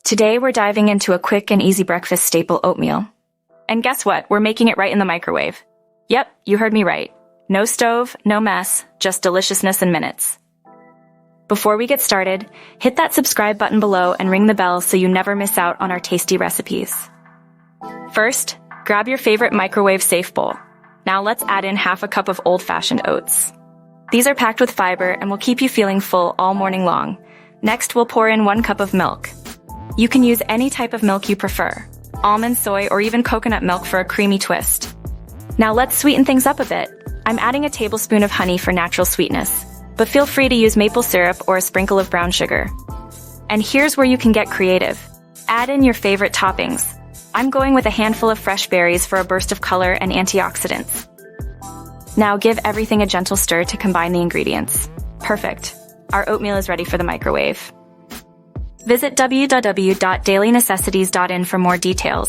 Today we're diving into a quick and easy breakfast staple, oatmeal. And guess what? We're making it right in the microwave. Yep, you heard me right. No stove, no mess, just deliciousness in minutes. Before we get started, hit that subscribe button below and ring the bell so you never miss out on our tasty recipes. First, grab your favorite microwave-safe bowl. Now let's add in half a cup of old-fashioned oats. These are packed with fiber and will keep you feeling full all morning long. Next, we'll pour in 1 cup of milk. You can use any type of milk you prefer, almond, soy, or even coconut milk for a creamy twist. Now let's sweeten things up a bit. I'm adding a tablespoon of honey for natural sweetness, but feel free to use maple syrup or a sprinkle of brown sugar. And here's where you can get creative. Add in your favorite toppings. I'm going with a handful of fresh berries for a burst of color and antioxidants. Now give everything a gentle stir to combine the ingredients. Perfect. Our oatmeal is ready for the microwave. Visit www.dailynecessities.in for more details.